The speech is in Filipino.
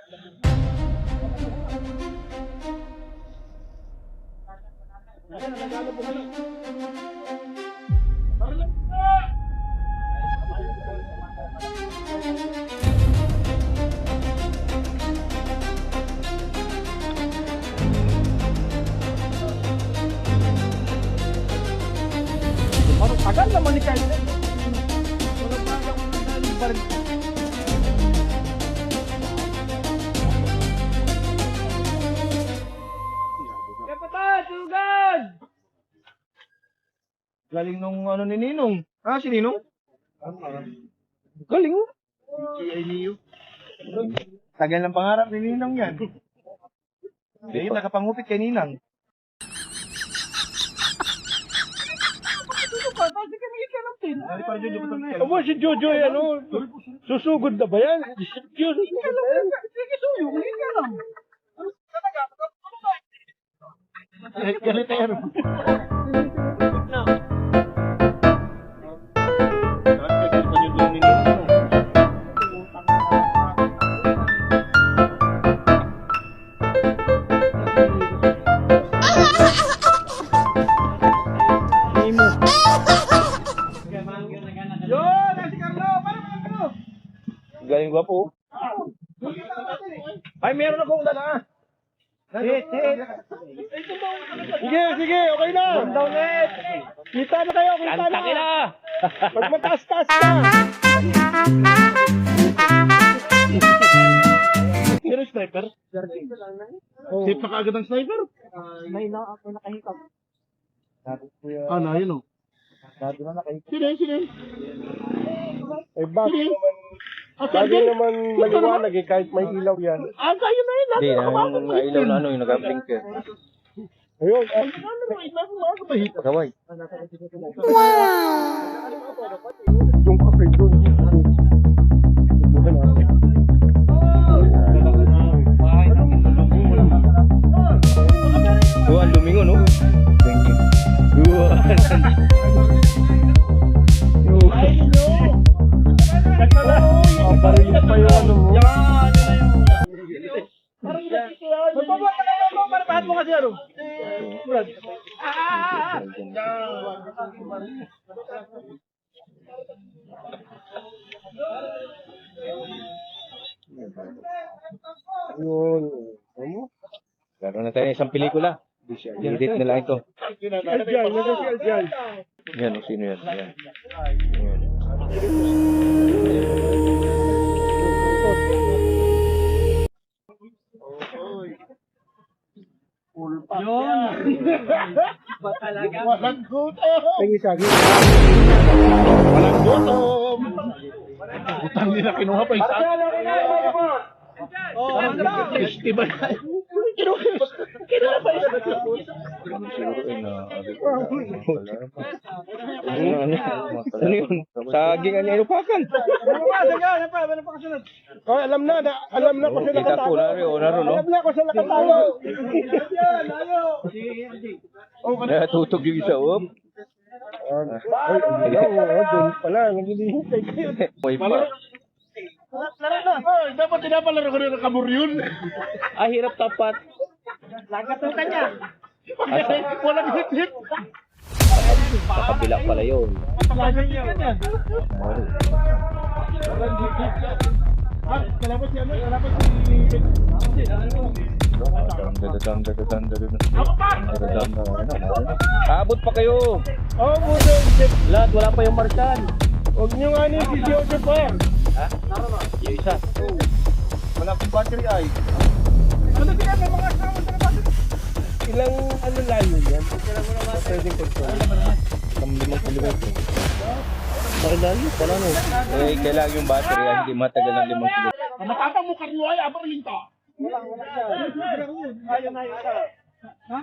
Tagal naman ni Kyle. Wala pa ako ng baril. Kapatid, tugad! Galing nung ano ni Ninong. Ah, si Ninong? Galing mo. Si Niyo. Tagal ng pangarap ni Ninong yan. Hindi, nakapangupit kay Ninang. Aba, si Jojo ay ano, susugod na ba yan? Diyos, sige suyo, hindi ka lang. Ganitero. Galing gwapo. Ay, meron akong dala. Sige, sige, okay na. Down net. Kita na kayo, kita na. Kanta na. Pag mataas-taas na. Pero sniper? Safe na kaagad ang sniper? May na ako nakahikap. Ano, yun o. Dati na nakahikap. Sino? Eh, bakit naman? Lagi naman maliwanag eh, kahit may ilaw yan. Ah, kayo na yun. Hindi, ang ilaw na ano, yung nag-blinker. Ayun, Kaway. yung kape doon. Dua, lumingo, no? Dua. Baril pa yung ano mo. Magbabawa ka na ako, parapahan mo kasi ano. Brad. Yun. Ano? Gano'n na tayo ng isang pelikula. Edit na lang ito. Yan, o sino yan? Yan. Yan. Yun. Ba talaga? Walang gutom. Ay, isagi. Walang gutom. Utang nila kinuha pa isa. Oh, festival. Kinuha pa isa. Ano yun? Saging ang inupakan. Oh, alam na ko sila Kita po, naro, no? Alam na ko sila katawa. Natutog yung isa, oh. Ay, doon pala, naglilihintay kayo. May pa. Laro na. Dapat tinapalaro ko rin ng kaburyun. Ah, hirap tapat. Lagatukan niya. Asa? Walang hit-hit. Sa kabila pala yun. Lagay niya. Kalapot siya, kalapot Abot pa kayo. Oh, buto. Lahat, wala pa yung marsan. Huwag niyo nga ni si Joseph pa. Ha? Yung isa. Wala pong battery ay. Ano ginagawa mga kasama sa labas? Ilang ano layo yan? Pwedeng control. 5 kilometro. Bakit dali? Wala no. Eh, kailangan yung battery ay hindi matagal ng 5 kilometro. Matapang mo karluay, abang linto. Ayaw na yun. Ha?